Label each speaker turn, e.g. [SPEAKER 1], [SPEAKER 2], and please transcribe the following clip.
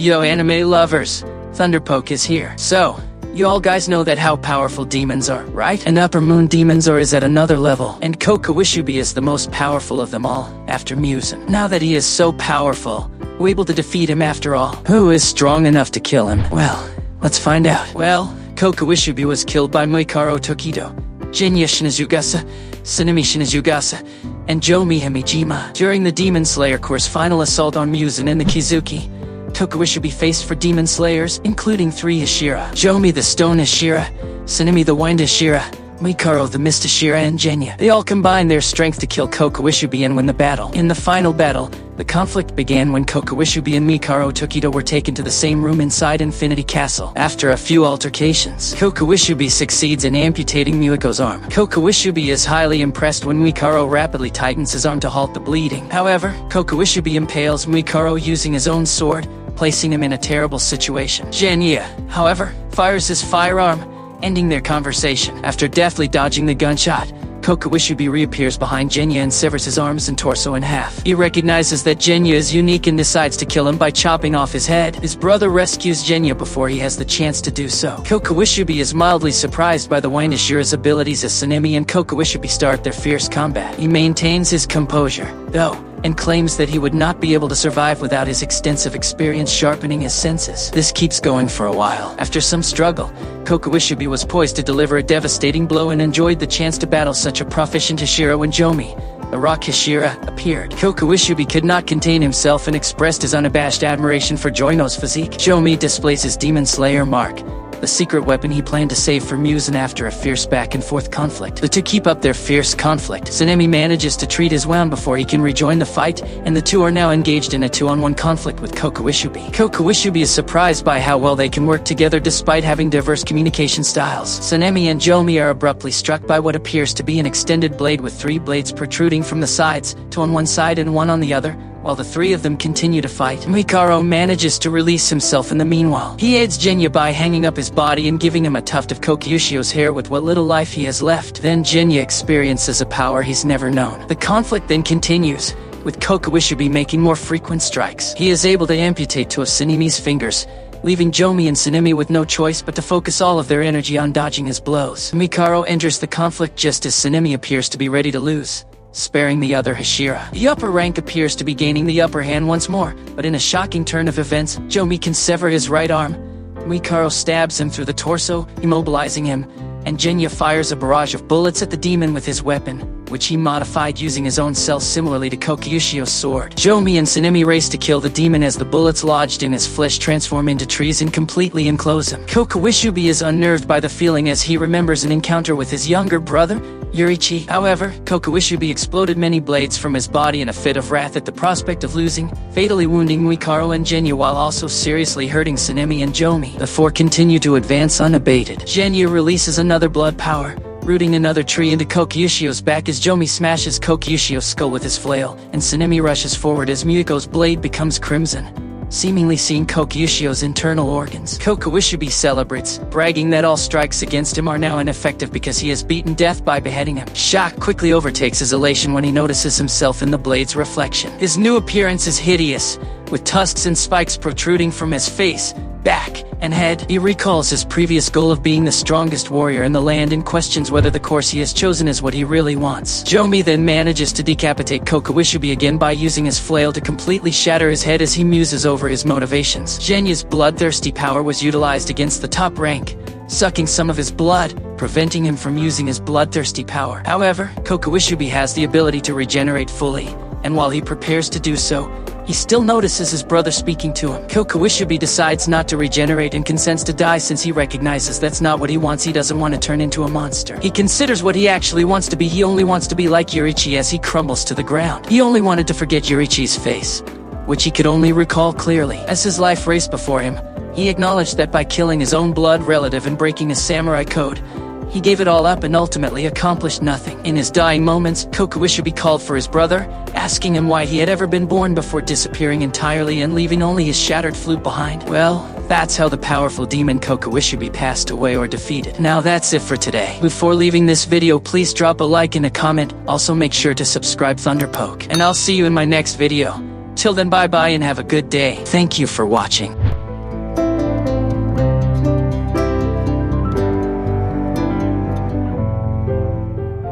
[SPEAKER 1] Yo anime lovers, Thunderpoke is here. So, you all guys know that how powerful demons are, right? And Upper Moon demons are at another level. And Kokushibo is the most powerful of them all, after Musen. Now that he is so powerful, we're able to defeat him after all. Who is strong enough to kill him? Well, let's find out. Well, Kokushibo was killed by Mikaro Tokido, Jinya Shinazugasa, Tsunemi Shinazugasa, and Jomi Himijima. During the Demon Slayer Course final assault on Musen and the Kizuki, Kokushibo faced for Demon Slayers, including 3 Hashira: Jomi the Stone Hashira, Tsunemi the Wind Hashira, Mikaro the Mist Hashira, and Jinya. They all combined their strength to kill Kokushibo and win the battle. In the final battle, the conflict began when Kokushibo and Mikaro Tokido were taken to the same room inside Infinity Castle. After a few altercations, Kokushibo succeeds in amputating Miko's arm. Kokushibo is highly impressed when Mikaro rapidly tightens his arm to halt the bleeding. However, Kokushibo impales Mikaro using his own sword, placing him in a terrible situation. Jinya, however, fires his firearm, ending their conversation. After deftly dodging the gunshot, Kokushibo reappears behind Jinya and severs his arms and torso in half. He recognizes that Jinya is unique and decides to kill him by chopping off his head. His brother rescues Jinya before he has the chance to do so. Kokushibo is mildly surprised by the Wind Hashira's abilities as Tsunemi and Kokushibo start their fierce combat. He maintains his composure, though, and claims that he would not be able to survive without his extensive experience sharpening his senses. This keeps going for a while. After some struggle, Kokushibo was poised to deliver a devastating blow and enjoyed the chance to battle such a proficient Hashira when Jomi, the Rock Hashira, appeared. Kokushibo could not contain himself and expressed his unabashed admiration for Joino's physique. Jomi displays his Demon Slayer mark, the secret weapon he planned to save for Musen after a fierce back-and-forth conflict. To keep up their fierce conflict, Tsunemi manages to treat his wound before he can rejoin the fight, and the two are now engaged in a 2-on-1 conflict with Kokushibo. Kokushibo is surprised by how well they can work together despite having diverse communication styles. Tsunemi and Jomi are abruptly struck by what appears to be an extended blade with 3 blades protruding from the sides, 2 on one side and 1 on the other. While the 3 of them continue to fight, Mikaro manages to release himself in the meanwhile. He aids Jinya by hanging up his body and giving him a tuft of Kokushibo's hair with what little life he has left. Then Jinya experiences a power he's never known. The conflict then continues, with Kokushibo making more frequent strikes. He is able to amputate 2 of Tsunemi's fingers, leaving Jomi and Tsunemi with no choice but to focus all of their energy on dodging his blows. Mikaro enters the conflict just as Tsunemi appears to be ready to lose, sparing the other Hashira. The upper rank appears to be gaining the upper hand once more, but in a shocking turn of events, Jomi can sever his right arm. Mikaro stabs him through the torso, immobilizing him, and Jinya fires a barrage of bullets at the demon with his weapon, which he modified using his own cells similarly to Kokushibo's sword. Jomi and Tsunemi race to kill the demon as the bullets lodged in his flesh transform into trees and completely enclose him. Kokushibo is unnerved by the feeling as he remembers an encounter with his younger brother, Yurichi. However, Kokushibo exploded many blades from his body in a fit of wrath at the prospect of losing, fatally wounding Mikaro and Jinya while also seriously hurting Tsunemi and Jomi. The 4 continue to advance unabated. Jinya releases another blood power, rooting another tree into Kokushibo's back as Jomi smashes Kokushibo's skull with his flail, and Tsunemi rushes forward as Miko's blade becomes crimson, seemingly seeing Kokushibo's internal organs. Kokushibo celebrates, bragging that all strikes against him are now ineffective because he has beaten death by beheading him. Shock quickly overtakes his elation when he notices himself in the blade's reflection. His new appearance is hideous, with tusks and spikes protruding from his face, back, and head. He recalls his previous goal of being the strongest warrior in the land and questions whether the course he has chosen is what he really wants. Jomi then manages to decapitate Kokushibo again by using his flail to completely shatter his head as he muses over his motivations. Jinya's bloodthirsty power was utilized against the top rank, sucking some of his blood, preventing him from using his bloodthirsty power. However, Kokushibo has the ability to regenerate fully, and while he prepares to do so, he still notices his brother speaking to him. Kokushibo decides not to regenerate and consents to die since he recognizes that's not what he wants. He doesn't want to turn into a monster. He considers what he actually wants to be. He only wants to be like Yurichi as he crumbles to the ground. He only wanted to forget Yurichi's face, which he could only recall clearly. As his life raced before him, he acknowledged that by killing his own blood relative and breaking his samurai code, he gave it all up and ultimately accomplished nothing. In his dying moments, Kokushibo called for his brother, asking him why he had ever been born before disappearing entirely and leaving only his shattered flute behind. Well, that's how the powerful demon Kokushibo passed away or defeated. Now that's it for today. Before leaving this video, please drop a like and a comment. Also make sure to subscribe Thunderpoke. And I'll see you in my next video. Till then, bye bye and have a good day. Thank you for watching.